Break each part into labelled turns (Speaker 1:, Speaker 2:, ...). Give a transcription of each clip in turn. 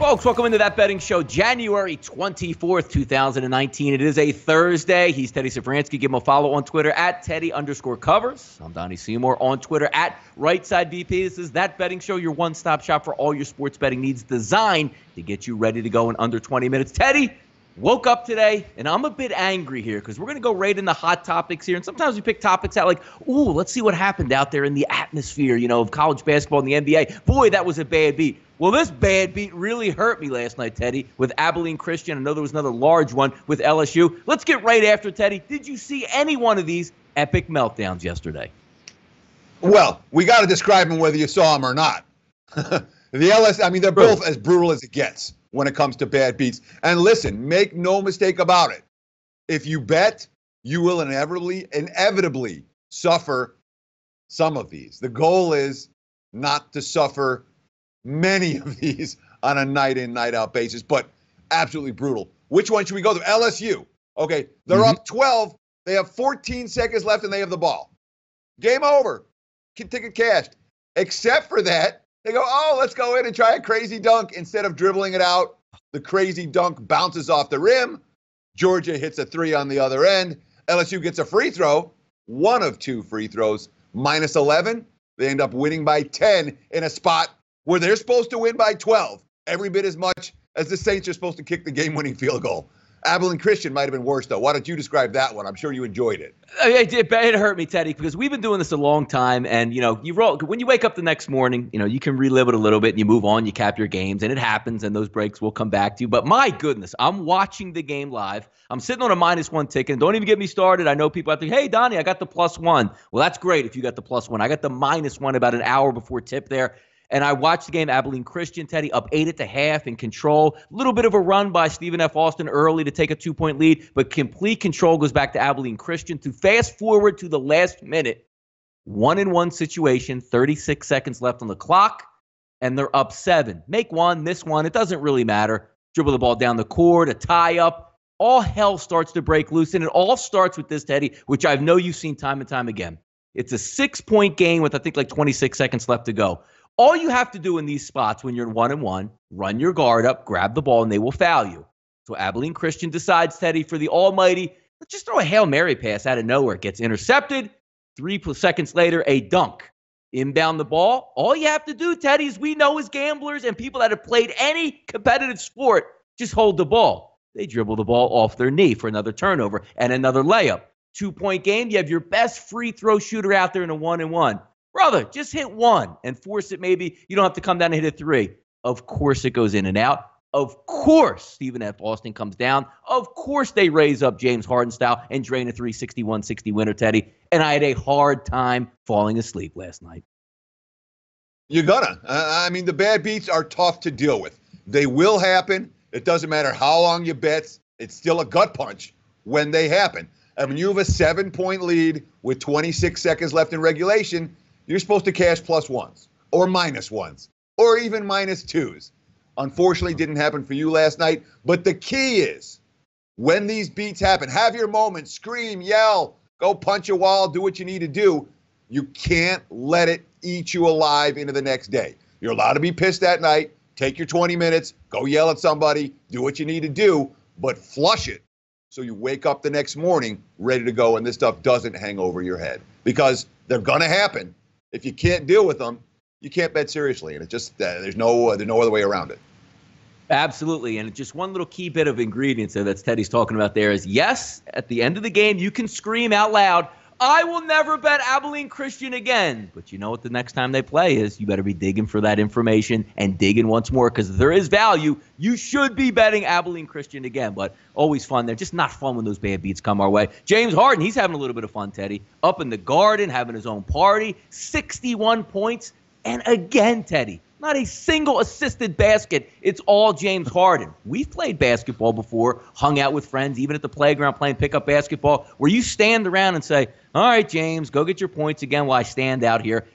Speaker 1: Folks, welcome into That Betting Show, January 24th, 2019. It is a Thursday. He's Teddy Safransky. Give him a follow on Twitter at Teddy_covers. I'm Donnie Seymour on Twitter at RightSideVP. This is That Betting Show, your one-stop shop for all your sports betting needs, designed to get you ready to go in under 20 minutes. Teddy, woke up today, and I'm a bit angry here because we're going to go right into hot topics here. And sometimes we pick topics out like, ooh, let's see what happened out there in the atmosphere, of college basketball and the NBA. Boy, that was a bad beat. Well, this bad beat really hurt me last night, Teddy, with Abilene Christian. I know there was another large one with LSU. Let's get right after, Teddy. Did you see any one of these epic meltdowns yesterday?
Speaker 2: Well, we got to describe them whether you saw them or not. They're both as brutal as it gets when it comes to bad beats. And listen, make no mistake about it. If you bet, you will inevitably suffer some of these. The goal is not to suffer many of these on a night-in, night-out basis, but absolutely brutal. Which one should we go to? LSU. Okay, they're up 12. They have 14 seconds left, and they have the ball. Game over. Ticket cashed. Except for that, they go, let's go in and try a crazy dunk. Instead of dribbling it out, the crazy dunk bounces off the rim. Georgia hits a three on the other end. LSU gets a free throw, one of two free throws, minus 11. They end up winning by 10 in a spot where they're supposed to win by 12, every bit as much as the Saints are supposed to kick the game-winning field goal. Abilene Christian might have been worse, though. Why don't you describe that one? I'm sure you enjoyed it.
Speaker 1: It hurt me, Teddy, because we've been doing this a long time, and, when you wake up the next morning, you can relive it a little bit, and you move on, you cap your games, and it happens, and those breaks will come back to you. But my goodness, I'm watching the game live. I'm sitting on a -1 ticket, and don't even get me started. I know people out there, hey, Donnie, I got the +1. Well, that's great if you got the +1. I got the -1 about an hour before tip there. And I watched the game, Abilene Christian, Teddy, up 8 at the half in control. A little bit of a run by Stephen F. Austin early to take a 2-point lead, but complete control goes back to Abilene Christian. To fast forward to the last minute, 1-and-1 situation, 36 seconds left on the clock, and they're up 7. Make one, miss one, it doesn't really matter. Dribble the ball down the court, a tie-up. All hell starts to break loose, and it all starts with this, Teddy, which I know you've seen time and time again. It's a 6-point game with, I think, 26 seconds left to go. All you have to do in these spots when you're in 1-and-1, run your guard up, grab the ball, and they will foul you. So Abilene Christian decides, Teddy, for the almighty, let's just throw a Hail Mary pass out of nowhere. It gets intercepted. 3 seconds later, a dunk. Inbound the ball. All you have to do, Teddy, as we know as gamblers and people that have played any competitive sport, just hold the ball. They dribble the ball off their knee for another turnover and another layup. 2-point game. You have your best free throw shooter out there in a 1-and-1. Brother, just hit one and force it maybe. You don't have to come down and hit a 3. Of course it goes in and out. Of course Stephen F. Austin comes down. Of course they raise up James Harden style and drain a 361-60 winner, Teddy. And I had a hard time falling asleep last night.
Speaker 2: You're gonna. The bad beats are tough to deal with. They will happen. It doesn't matter how long you bet. It's still a gut punch when they happen. And when you have a 7-point lead with 26 seconds left in regulation, you're supposed to cash +1s or -1s or even -2s. Unfortunately, didn't happen for you last night. But the key is when these beats happen, have your moment, scream, yell, go punch a wall, do what you need to do. You can't let it eat you alive into the next day. You're allowed to be pissed that night. Take your 20 minutes, go yell at somebody, do what you need to do, but flush it so you wake up the next morning ready to go and this stuff doesn't hang over your head because they're going to happen. If you can't deal with them, you can't bet seriously. And it's just there's no other way around it.
Speaker 1: Absolutely. And just one little key bit of ingredients there that Teddy's talking about there is, yes, at the end of the game, you can scream out loud, I will never bet Abilene Christian again. But you know what the next time they play is? You better be digging for that information and digging once more because there is value. You should be betting Abilene Christian again. But always fun. They're just not fun when those bad beats come our way. James Harden, he's having a little bit of fun, Teddy. Up in the Garden, having his own party. 61 points. And again, Teddy, not a single assisted basket. It's all James Harden. We've played basketball before, hung out with friends, even at the playground playing pickup basketball, where you stand around and say, all right, James, go get your points again while I stand out here.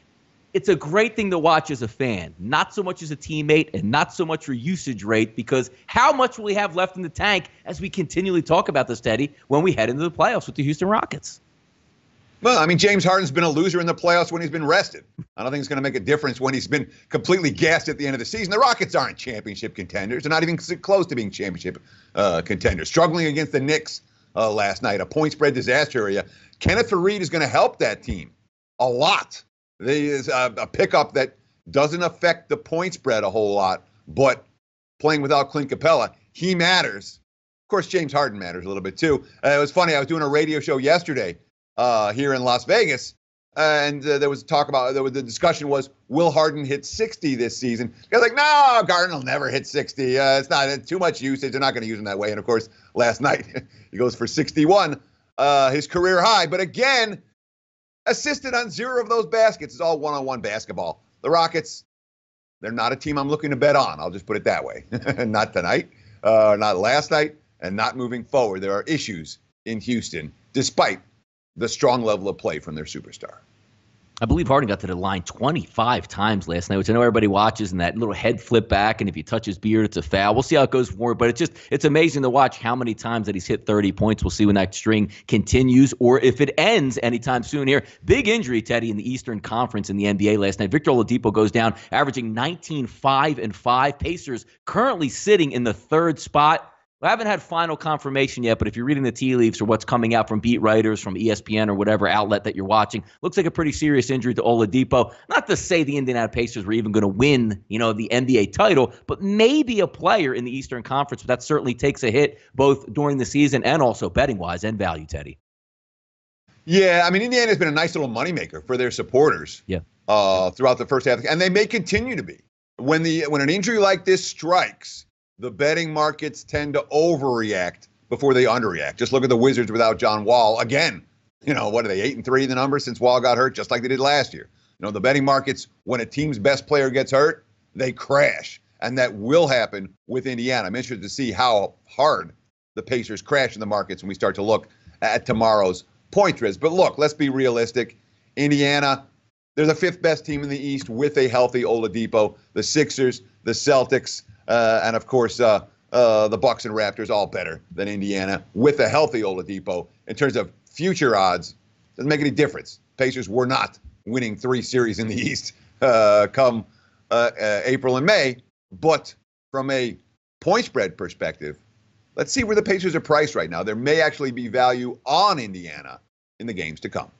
Speaker 1: It's a great thing to watch as a fan, not so much as a teammate and not so much for usage rate, because how much will we have left in the tank as we continually talk about this, Teddy, when we head into the playoffs with the Houston Rockets?
Speaker 2: Well, I mean, James Harden's been a loser in the playoffs when he's been rested. I don't think it's going to make a difference when he's been completely gassed at the end of the season. The Rockets aren't championship contenders. They're not even close to being championship contenders. Struggling against the Knicks last night, a point spread disaster area. Kenneth Faried is going to help that team a lot. There's a pickup that doesn't affect the point spread a whole lot, but playing without Clint Capella, he matters. Of course, James Harden matters a little bit too. It was funny. I was doing a radio show yesterday here in Las Vegas, and there was the discussion was, will Harden hit 60 this season? They're like, no, Harden will never hit 60. It's not too much usage. They're not going to use him that way. And of course, last night he goes for 61, his career high. But again, assisted on 0 of those baskets. It's all one-on-one basketball. The Rockets, they're not a team I'm looking to bet on. I'll just put it that way. Not tonight, not last night, and not moving forward. There are issues in Houston, despite the strong level of play from their superstar.
Speaker 1: I believe Harden got to the line 25 times last night, which I know everybody watches, and that little head flip back, and if he touches beard, it's a foul. We'll see how it goes forward, but it's amazing to watch how many times that he's hit 30 points. We'll see when that string continues or if it ends anytime soon here. Big injury, Teddy, in the Eastern Conference in the NBA last night. Victor Oladipo goes down, averaging 19, 5, and 5. Pacers currently sitting in the 3rd spot. I haven't had final confirmation yet, but if you're reading the tea leaves or what's coming out from beat writers, from ESPN or whatever outlet that you're watching, looks like a pretty serious injury to Oladipo. Not to say the Indiana Pacers were even going to win, the NBA title, but maybe a player in the Eastern Conference. But that certainly takes a hit both during the season and also betting-wise and value, Teddy.
Speaker 2: Yeah, I mean, Indiana's been a nice little moneymaker for their supporters throughout the first half, and they may continue to be. When an injury like this strikes, the betting markets tend to overreact before they underreact. Just look at the Wizards without John Wall. Again, what are they, 8-3 the numbers since Wall got hurt, just like they did last year. The betting markets, when a team's best player gets hurt, they crash. And that will happen with Indiana. I'm interested to see how hard the Pacers crash in the markets when we start to look at tomorrow's point spreads. But look, let's be realistic. Indiana, they're the 5th best team in the East with a healthy Oladipo. The Sixers, the Celtics, and of course, the Bucks and Raptors, all better than Indiana with a healthy Oladipo. In terms of future odds, doesn't make any difference. Pacers were not winning 3 series in the East come April and May. But from a point spread perspective, let's see where the Pacers are priced right now. There may actually be value on Indiana in the games to come.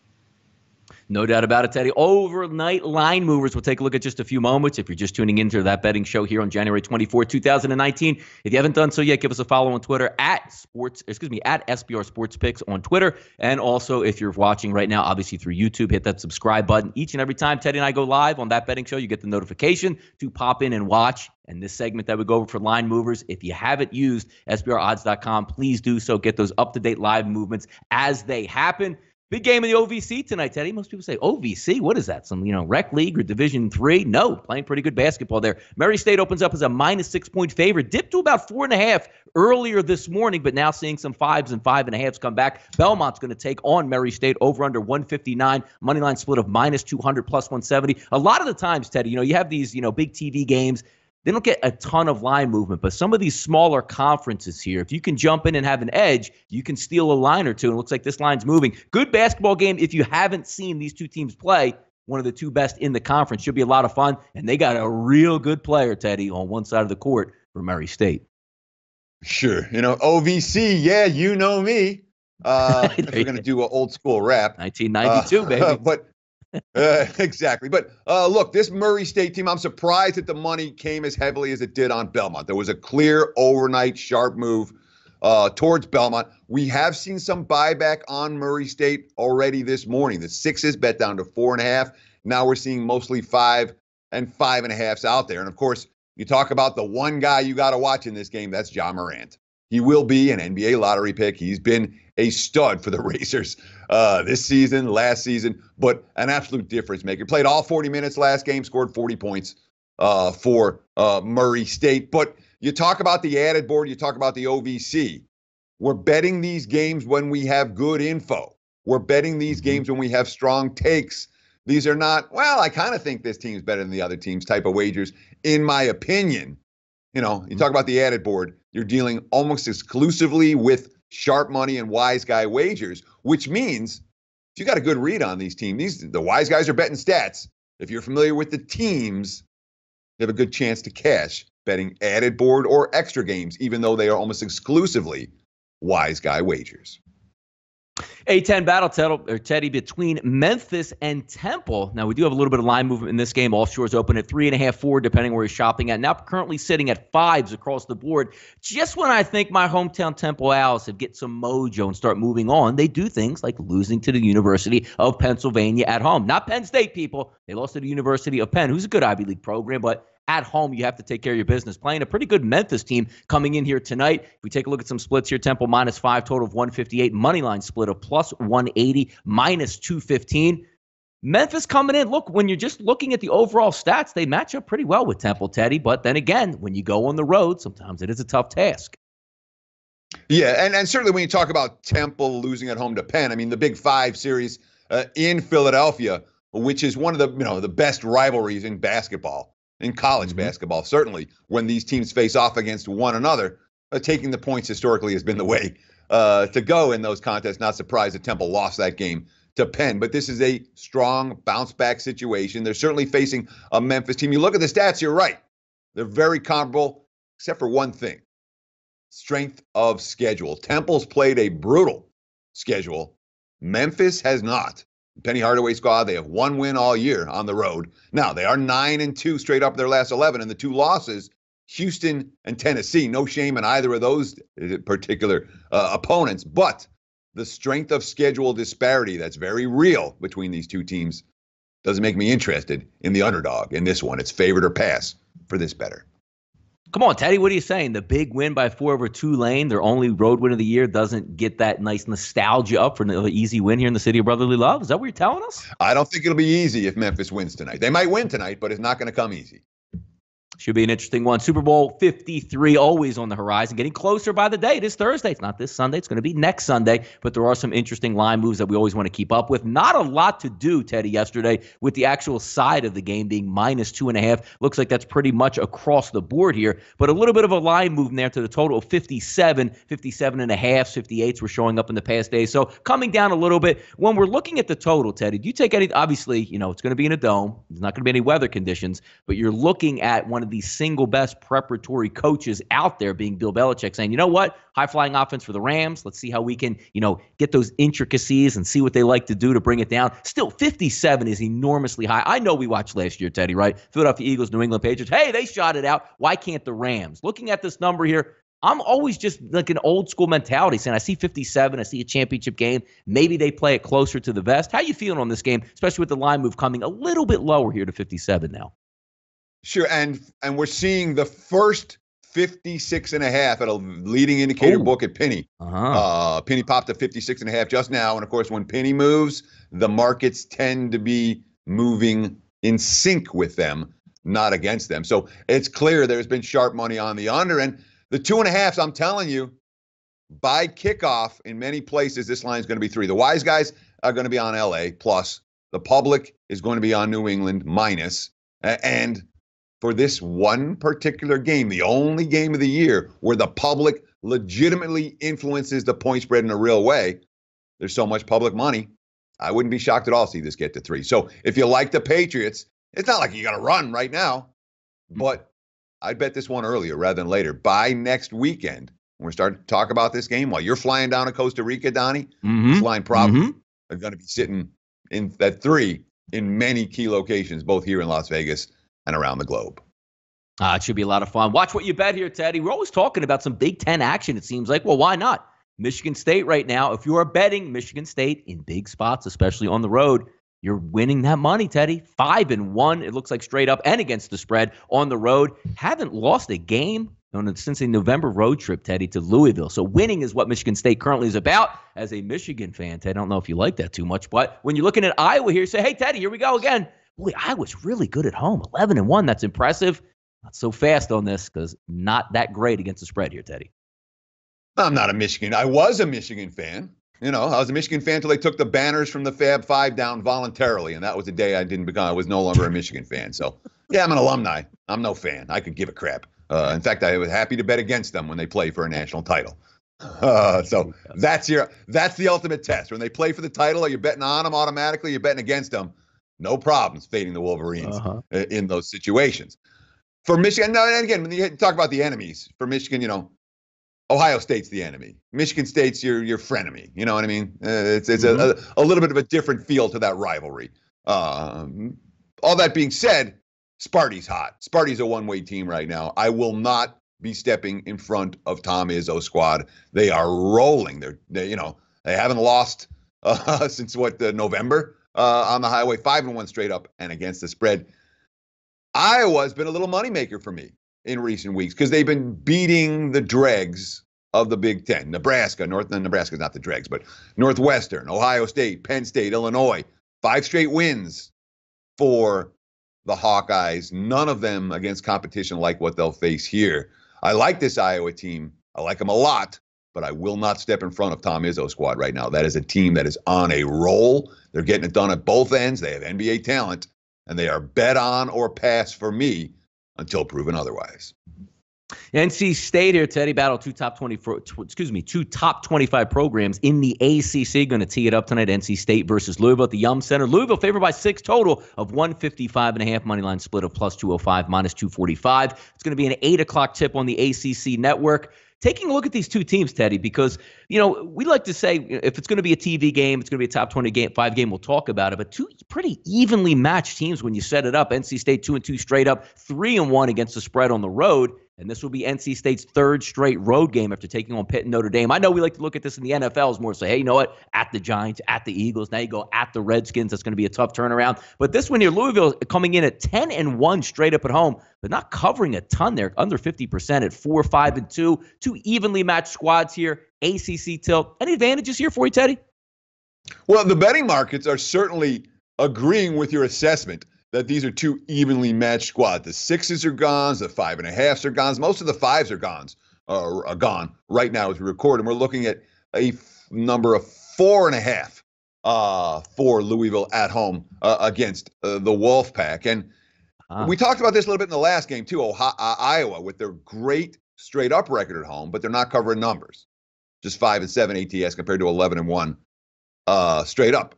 Speaker 1: No doubt about it, Teddy. Overnight line movers. We'll take a look at just a few moments. If you're just tuning into that betting show here on January 24, 2019, if you haven't done so yet, give us a follow on Twitter at SBR Sports Picks on Twitter. And also, if you're watching right now, obviously through YouTube, hit that subscribe button. Each and every time Teddy and I go live on that betting show, you get the notification to pop in and watch. And this segment that we go over for line movers, if you haven't used SBRodds.com, please do so. Get those up-to-date live movements as they happen. Big game in the OVC tonight, Teddy. Most people say, OVC? What is that? Some, rec league or Division III? No, playing pretty good basketball there. Murray State opens up as a -6-point favorite. Dipped to about 4.5 earlier this morning, but now seeing some 5s and 5.5s come back. Belmont's going to take on Murray State over under 159. Moneyline split of -200 plus 170. A lot of the times, Teddy, you have these, big TV games. They don't get a ton of line movement, but some of these smaller conferences here, if you can jump in and have an edge, you can steal a line or two. And it looks like this line's moving. Good basketball game. If you haven't seen these two teams play, one of the 2 best in the conference. Should be a lot of fun. And they got a real good player, Teddy, on one side of the court for Murray State.
Speaker 2: Sure. OVC, yeah, you know me. If we're going to do an old school rap.
Speaker 1: 1992, baby.
Speaker 2: But exactly. But look, this Murray State team, I'm surprised that the money came as heavily as it did on Belmont. There was a clear overnight sharp move towards Belmont. We have seen some buyback on Murray State already this morning. The 6s bet down to 4.5. Now we're seeing mostly 5 and 5.5s out there. And of course, you talk about the one guy you got to watch in this game. That's Ja Morant. He will be an NBA lottery pick. He's been a stud for the Racers this season, last season, but an absolute difference maker. Played all 40 minutes last game, scored 40 points for Murray State. But you talk about the added board, you talk about the OVC. We're betting these games when we have good info. We're betting these games when we have strong takes. These are not, well, I kind of think this team's better than the other teams type of wagers, in my opinion. You talk about the added board, you're dealing almost exclusively with sharp money and wise guy wagers, which means you got a good read on these teams, the wise guys are betting stats. If you're familiar with the teams, you have a good chance to cash betting added board or extra games, even though they are almost exclusively wise guy wagers.
Speaker 1: A-10 battle, Teddy, between Memphis and Temple. Now, we do have a little bit of line movement in this game. Offshore's open at 3.5, 4, depending where you're shopping at. Now currently sitting at 5s across the board. Just when I think my hometown Temple Owls have get some mojo and start moving on, they do things like losing to the University of Pennsylvania at home. Not Penn State, people. They lost to the University of Penn, who's a good Ivy League program, but at home, you have to take care of your business. Playing a pretty good Memphis team coming in here tonight. If we take a look at some splits here, Temple -5, total of 158. Moneyline split of +180, -215. Memphis coming in. Look, when you're just looking at the overall stats, they match up pretty well with Temple, Teddy. But then again, when you go on the road, sometimes it is a tough task.
Speaker 2: Yeah, and certainly when you talk about Temple losing at home to Penn, I mean, the Big 5 series in Philadelphia, which is one of the best rivalries in basketball. In college basketball, certainly, when these teams face off against one another, taking the points historically has been the way to go in those contests. Not surprised that Temple lost that game to Penn, but this is a strong bounce-back situation. They're certainly facing a Memphis team. You look at the stats, you're right. They're very comparable, except for one thing, strength of schedule. Temple's played a brutal schedule. Memphis has not. Penny Hardaway squad, they have one win all year on the road. Now, they are 9-2 straight up their last 11, and the two losses, Houston and Tennessee. No shame in either of those particular opponents, but the strength of schedule disparity that's very real between these two teams doesn't make me interested in the underdog in this one. It's favored or pass for this better.
Speaker 1: Come on, Teddy, what are you saying? The big win by 4 over Tulane, their only road win of the year, doesn't get that nice nostalgia up for an easy win here in the city of brotherly love? Is that what you're telling us?
Speaker 2: I don't think it'll be easy if Memphis wins tonight. They might win tonight, but it's not going to come easy.
Speaker 1: Should be an interesting one. Super Bowl 53 always on the horizon, getting closer by the day. It is Thursday. It's not this Sunday. It's going to be next Sunday. But there are some interesting line moves that we always want to keep up with. Not a lot to do, Teddy, yesterday with the actual side of the game being -2.5. Looks like that's pretty much across the board here. But a little bit of a line move there to the total of 57, 57.5, 58s were showing up in the past days. So coming down a little bit. When we're looking at the total, Teddy, do you take any? Obviously, it's going to be in a dome. There's not going to be any weather conditions. But you're looking at one of the single best preparatory coaches out there being Bill Belichick saying, you know what, high-flying offense for the Rams. Let's see how we can, get those intricacies and see what they like to do to bring it down. Still, 57 is enormously high. I know we watched last year, Teddy, right? Philadelphia Eagles, New England Patriots. Hey, they shot it out. Why can't the Rams? Looking at this number here, I'm always just like an old school mentality saying I see 57, I see a championship game. Maybe they play it closer to the vest. How you feeling on this game, especially with the line move coming a little bit lower here to 57 now?
Speaker 2: Sure, and we're seeing the first 56.5 at a leading indicator book at Penny. Penny popped to 56.5 just now, and of course, when Penny moves, the markets tend to be moving in sync with them, not against them. So it's clear there's been sharp money on the under, and the 2.5s. I'm telling you, by kickoff in many places, this line is going to be 3. The wise guys are going to be on LA plus. The public is going to be on New England minus, and for this one particular game, the only game of the year where the public legitimately influences the point spread in a real way, there's so much public money. I wouldn't be shocked at all to see this get to 3. So if you like the Patriots, it's not like you got to run right now, but I'd bet this one earlier rather than later. By next weekend, when we're starting to talk about this game, while you're flying down to Costa Rica, Donnie, this line probably are going to be sitting in that 3 in many key locations, both here in Las Vegas and around the globe.
Speaker 1: It should be a lot of fun. Watch what you bet here, Teddy. We're always talking about some Big Ten action, it seems like. Well, why not? Michigan State right now, if you are betting Michigan State in big spots, especially on the road, you're winning that money, Teddy. 5-1, it looks like straight up and against the spread on the road. Haven't lost a game since a November road trip, Teddy, to Louisville. So winning is what Michigan State currently is about. As a Michigan fan, Teddy, I don't know if you like that too much, but when you're looking at Iowa here, say, hey, Teddy, here we go again. Boy, Iowa's really good at home. 11-1, that's impressive. Not so fast on this because not that great against the spread here, Teddy.
Speaker 2: I'm not a Michigan. I was a Michigan fan. I was a Michigan fan until they took the banners from the Fab Five down voluntarily, and that was the day I was no longer a Michigan fan. So, yeah, I'm an alumni. I'm no fan. I could give a crap. In fact, I was happy to bet against them when they play for a national title. So that's the ultimate test. When they play for the title, are you betting on them automatically? You're betting against them. No problems fading the Wolverines in those situations. For Michigan, no, and again, when you talk about the enemies, for Michigan, Ohio State's the enemy. Michigan State's your frenemy. You know what I mean? It's a little bit of a different feel to that rivalry. All that being said, Sparty's hot. Sparty's a one-way team right now. I will not be stepping in front of Tom Izzo's squad. They are rolling. They haven't lost since November on the highway, 5-1 straight up and against the spread. Iowa's been a little moneymaker for me in recent weeks because they've been beating the dregs of the Big Ten. Nebraska's not the dregs, but Northwestern, Ohio State, Penn State, Illinois, 5 straight wins for the Hawkeyes. None of them against competition like what they'll face here. I like this Iowa team. I like them a lot, but I will not step in front of Tom Izzo's squad right now. That is a team that is on a roll. They're getting it done at both ends. They have NBA talent, and they are bet on or pass for me until proven otherwise.
Speaker 1: NC State here, Teddy, battle two top 25 programs in the ACC. Going to tee it up tonight. NC State versus Louisville at the Yum Center. Louisville favored by 6 total of 155.5. Money line split of plus 205, minus 245. It's going to be an 8 o'clock tip on the ACC network. Taking a look at these two teams, Teddy, because, we like to say if it's going to be a TV game, it's going to be a top 25 game, we'll talk about it. But two pretty evenly matched teams when you set it up. NC State 2-2 straight up, 3-1 against the spread on the road. And this will be NC State's 3rd straight road game after taking on Pitt and Notre Dame. I know we like to look at this in the NFL as more say, hey, you know what? At the Giants, at the Eagles. Now you go at the Redskins. That's going to be a tough turnaround. But this one here, Louisville coming in at 10-1 straight up at home, but not covering a ton there, under 50% at 4-5-2. Two evenly matched squads here. ACC tilt. Any advantages here for you, Teddy?
Speaker 2: Well, the betting markets are certainly agreeing with your assessment that these are two evenly matched squads. The 6s are gone, the 5.5s are gone. Most of the 5s are gone right now as we record, and we're looking at a number of 4.5 for Louisville at home against the Wolfpack. And we talked about this a little bit in the last game too. Iowa with their great straight-up record at home, but they're not covering numbers. Just 5-7 ATS compared to 11-1 straight up.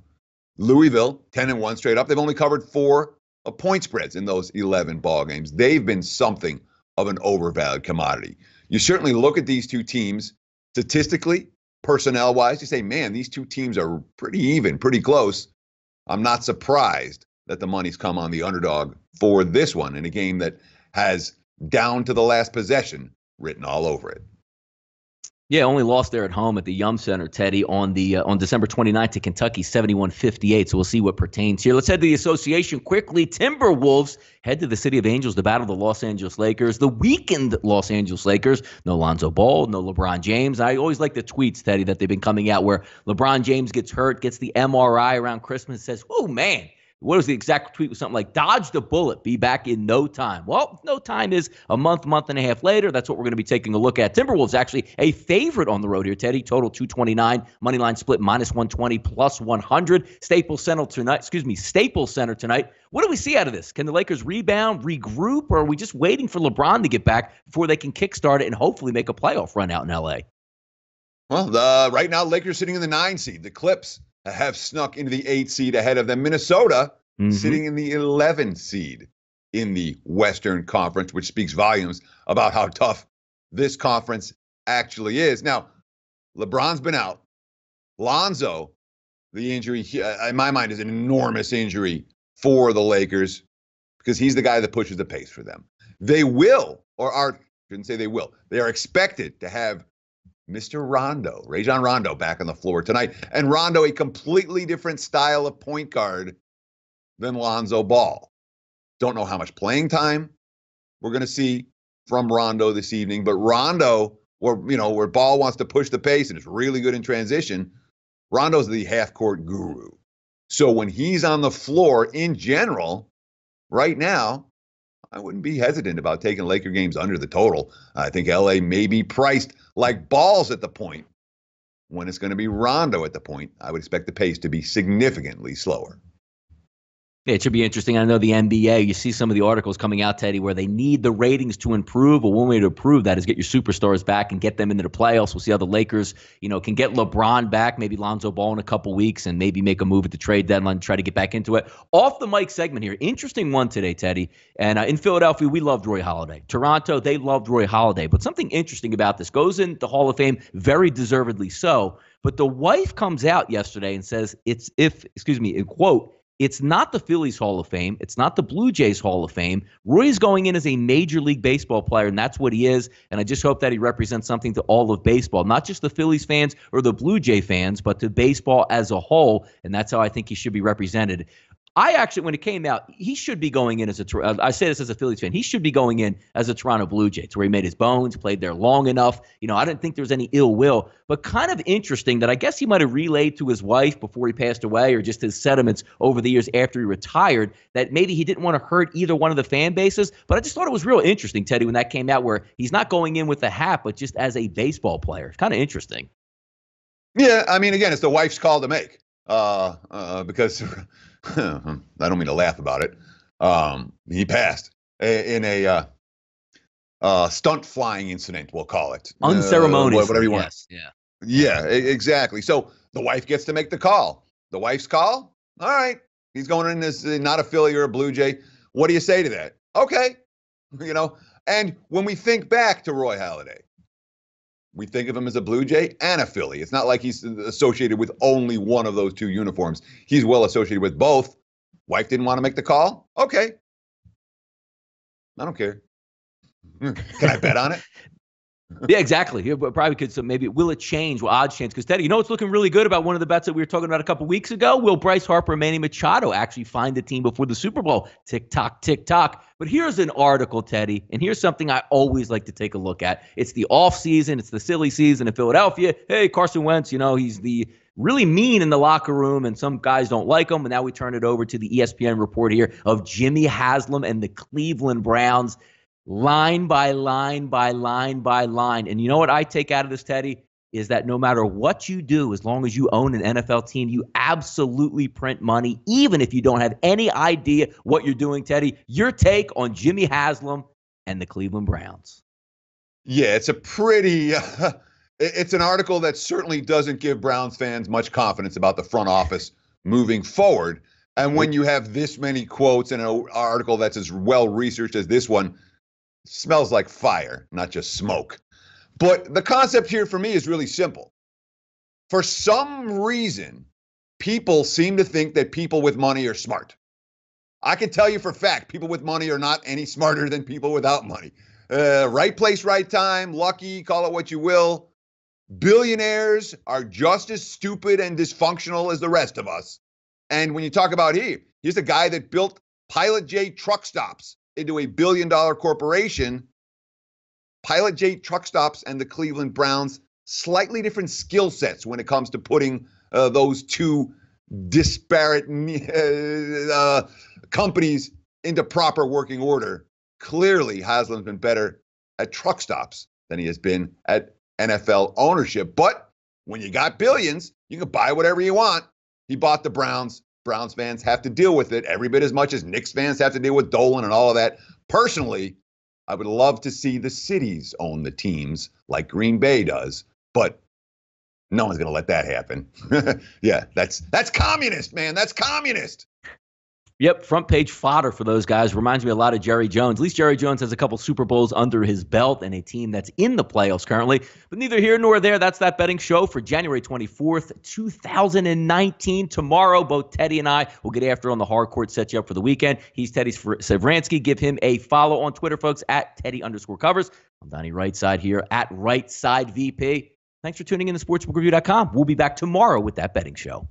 Speaker 2: Louisville 10-1 straight up. They've only covered 4 point spreads in those 11 ball games. They've been something of an overvalued commodity. You certainly look at these two teams statistically, personnel-wise. You say, man, these two teams are pretty even, pretty close. I'm not surprised that the money's come on the underdog for this one in a game that has down to the last possession written all over it.
Speaker 1: Yeah, only lost there at home at the Yum Center, Teddy, on December 29th to Kentucky, 71-58. So we'll see what pertains here. Let's head to the association quickly. Timberwolves head to the City of Angels to battle the Los Angeles Lakers. The weakened Los Angeles Lakers. No Lonzo Ball, no LeBron James. I always like the tweets, Teddy, that they've been coming out where LeBron James gets hurt, gets the MRI around Christmas, says, oh, man. What was the exact tweet? Was something like, dodge the bullet, be back in no time. Well, no time is a month and a half later. That's what we're going to be taking a look at. Timberwolves actually a favorite on the road here, Teddy. Total 229, money line split minus 120, plus 100. Staples Center tonight. What do we see out of this? Can the Lakers rebound, regroup, or are we just waiting for LeBron to get back before they can kickstart it and hopefully make a playoff run out in L.A.?
Speaker 2: Well, right now, Lakers sitting in the 9 seed. The Clips have snuck into the 8 seed ahead of them. Minnesota sitting in the 11 seed in the Western Conference, which speaks volumes about how tough this conference actually is. Now, LeBron's been out. Lonzo, the injury, in my mind, is an enormous injury for the Lakers because he's the guy that pushes the pace for them. They will, shouldn't say they will, they are expected to have Mr. Rondo, Rajon Rondo, back on the floor tonight. And Rondo, a completely different style of point guard than Lonzo Ball. Don't know how much playing time we're going to see from Rondo this evening, but Rondo, where Ball wants to push the pace and is really good in transition, Rondo's the half-court guru. So when he's on the floor in general, right now, I wouldn't be hesitant about taking Laker games under the total. I think LA may be priced like balls at the point. When it's going to be Rondo at the point, I would expect the pace to be significantly slower.
Speaker 1: Yeah, it should be interesting. I know the NBA, you see some of the articles coming out, Teddy, where they need the ratings to improve. Well, one way to improve that is get your superstars back and get them into the playoffs. We'll see how the Lakers, can get LeBron back, maybe Lonzo Ball in a couple weeks, and maybe make a move at the trade deadline, try to get back into it. Off the mic segment here. Interesting one today, Teddy. And in Philadelphia, we loved Roy Halladay. Toronto, they loved Roy Halladay. But something interesting about this goes in the Hall of Fame, very deservedly so. But the wife comes out yesterday and says in quote, it's not the Phillies Hall of Fame. It's not the Blue Jays Hall of Fame. Roy's going in as a Major League Baseball player, and that's what he is. And I just hope that he represents something to all of baseball, not just the Phillies fans or the Blue Jay fans, but to baseball as a whole. And that's how I think he should be represented. I actually, when it came out, he should be going in as I say this as a Phillies fan, he should be going in as a Toronto Blue Jay. It's where he made his bones, played there long enough. I didn't think there was any ill will, but kind of interesting that I guess he might have relayed to his wife before he passed away, or just his sentiments over the years after he retired, that maybe he didn't want to hurt either one of the fan bases. But I just thought it was real interesting, Teddy, when that came out, where he's not going in with a hat, but just as a baseball player. It's kind of interesting.
Speaker 2: Yeah, I mean, again, it's the wife's call to make because I don't mean to laugh about it. He passed in a stunt flying incident, we'll call it.
Speaker 1: Unceremonious.
Speaker 2: Whatever you want.
Speaker 1: Yes, yeah.
Speaker 2: Yeah, exactly. So the wife gets to make the call. The wife's call? All right. He's going in as not a Philly or a Blue Jay. What do you say to that? Okay. And when we think back to Roy Halladay, we think of him as a Blue Jay and a Philly. It's not like he's associated with only one of those two uniforms. He's well associated with both. Wife didn't want to make the call? Okay. I don't care. Can I bet on it?
Speaker 1: Yeah, exactly. Yeah, but probably could. So maybe will it change? Will odds change? Because Teddy, it's looking really good about one of the bets that we were talking about a couple weeks ago. Will Bryce Harper and Manny Machado actually find the team before the Super Bowl? Tick tock, tick tock. But here's an article, Teddy, and here's something I always like to take a look at. It's the off season. It's the silly season in Philadelphia. Hey, Carson Wentz, he's the really mean in the locker room, and some guys don't like him. And now we turn it over to the ESPN report here of Jimmy Haslam and the Cleveland Browns. Line by line by line by line. And you know what I take out of this, Teddy, is that no matter what you do, as long as you own an NFL team, you absolutely print money, even if you don't have any idea what you're doing, Teddy. Your take on Jimmy Haslam and the Cleveland Browns.
Speaker 2: Yeah, it's a pretty it's an article that certainly doesn't give Browns fans much confidence about the front office moving forward. And when you have this many quotes in an article that's as well researched as this one, smells like fire, not just smoke. But the concept here for me is really simple. For some reason, people seem to think that people with money are smart. I can tell you for a fact, people with money are not any smarter than people without money. Right place, right time, lucky, call it what you will. Billionaires are just as stupid and dysfunctional as the rest of us. And when you talk about here's the guy that built Pilot J truck stops into a billion-dollar corporation. Pilot J truck stops and the Cleveland Browns, slightly different skill sets when it comes to putting those two disparate companies into proper working order. Clearly, Haslam's been better at truck stops than he has been at NFL ownership. But when you got billions, you can buy whatever you want. He bought the Browns. Browns fans have to deal with it every bit as much as Knicks fans have to deal with Dolan and all of that. Personally, I would love to see the cities own the teams like Green Bay does, but no one's going to let that happen. Yeah, that's communist, man. That's communist.
Speaker 1: Yep, front page fodder for those guys. Reminds me a lot of Jerry Jones. At least Jerry Jones has a couple Super Bowls under his belt and a team that's in the playoffs currently. But neither here nor there. That's that betting show for January 24th, 2019. Tomorrow, both Teddy and I will get after on the hard court, set you up for the weekend. He's Teddy Savransky. Give him a follow on Twitter, folks, at Teddy_covers. I'm Donnie Rightside here at RightSideVP. Thanks for tuning in to SportsbookReview.com. We'll be back tomorrow with that betting show.